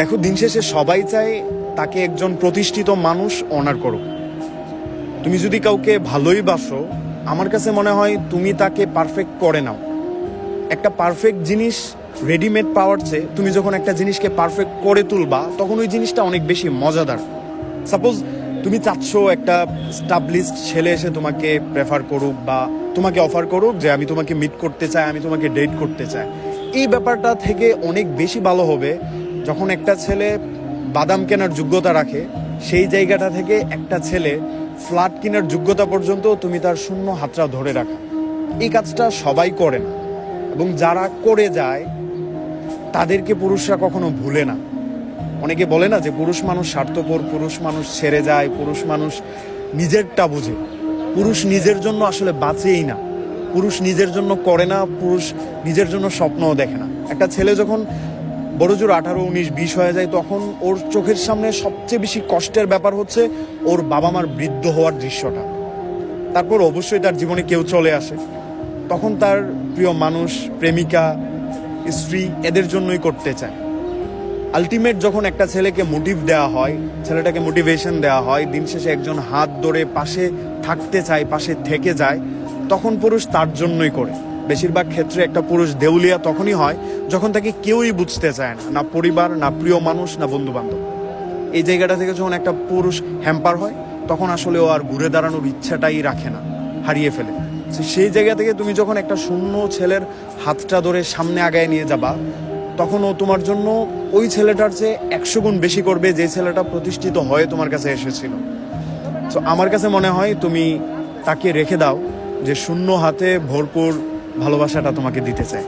দেখো, দিন শেষে সবাই চায় তাকে একজন প্রতিষ্ঠিত মানুষ অনার করুক। তুমি যদি কাউকে ভালোই বাসো, আমার কাছে মনে হয় তুমি তাকে পারফেক্ট করে নাও। একটা পারফেক্ট জিনিস রেডিমেড পাওয়ার চেয়ে তুমি যখন একটা জিনিসকে পারফেক্ট করে তুলবা, তখন ওই জিনিসটা অনেক বেশি মজাদার। সাপোজ তুমি চাচ্ছ একটা স্টাবলিশড ছেলে এসে তোমাকে প্রেফার করুক বা তোমাকে অফার করুক যে আমি তোমাকে মিট করতে চাই, আমি তোমাকে ডেট করতে চাই। এই ব্যাপারটা থেকে অনেক বেশি ভালো হবে যখন একটা ছেলে বাদাম কেনার যোগ্যতা রাখে, সেই জায়গাটা থেকে একটা ছেলে ফ্ল্যাট কেনার যোগ্যতা পর্যন্ত তুমি তার শূন্য হাতটা ধরে রাখা। এই কাজটা সবাই করে না, এবং যারা করে যায় তাদেরকে পুরুষরা কখনো ভুলে না। অনেকে বলে না যে পুরুষ মানুষ স্বার্থপর, পুরুষ মানুষ ছেড়ে যায়, পুরুষ মানুষ নিজেরটা বুঝে। পুরুষ নিজের জন্য আসলে বাঁচেই না, পুরুষ নিজের জন্য করে না, পুরুষ নিজের জন্য স্বপ্নও দেখে না। একটা ছেলে যখন বড়জোর 18, 19, 20 হয়ে যায়, তখন ওর চোখের সামনে সবচেয়ে বেশি কষ্টের ব্যাপার হচ্ছে ওর বাবা মার বৃদ্ধ হওয়ার দৃশ্যটা। তারপর অবশ্যই তার জীবনে কেউ চলে আসে, তখন তার প্রিয় মানুষ, প্রেমিকা, স্ত্রী, এদের জন্যই করতে চায়। আলটিমেট যখন একটা ছেলেকে মোটিভ দেওয়া হয়, ছেলেটাকে মোটিভেশন দেওয়া হয়, দিন শেষে একজন হাত ধরে পাশে থাকতে চায়, পাশে থেকে যায়, তখন পুরুষ তার জন্যই করে। বেশিরভাগ ক্ষেত্রে একটা পুরুষ দেউলিয়া তখনই হয় যখন তাকে কেউই বুঝতে চায় না, না পরিবার, না প্রিয় মানুষ, না বন্ধু বান্ধব। এই জায়গাটা থেকে যখন একটা পুরুষ হ্যাম্পার হয়, তখন আসলে ও আর ঘুরে দাঁড়ানোর ইচ্ছাটাই রাখে না, হারিয়ে ফেলে। সেই জায়গা থেকে তুমি যখন একটা শূন্য ছেলের হাতটা ধরে সামনে আগায় নিয়ে যাবা, তখন ও তোমার জন্য ওই ছেলেটার চেয়ে 100 গুণ বেশি করবে যে ছেলেটা প্রতিষ্ঠিত হয়ে তোমার কাছে এসেছিল। তো আমার কাছে মনে হয় তুমি তাকে রেখে দাও যে শূন্য হাতে ভরপুর ভালোবাসাটা তোমাকে দিতে চায়।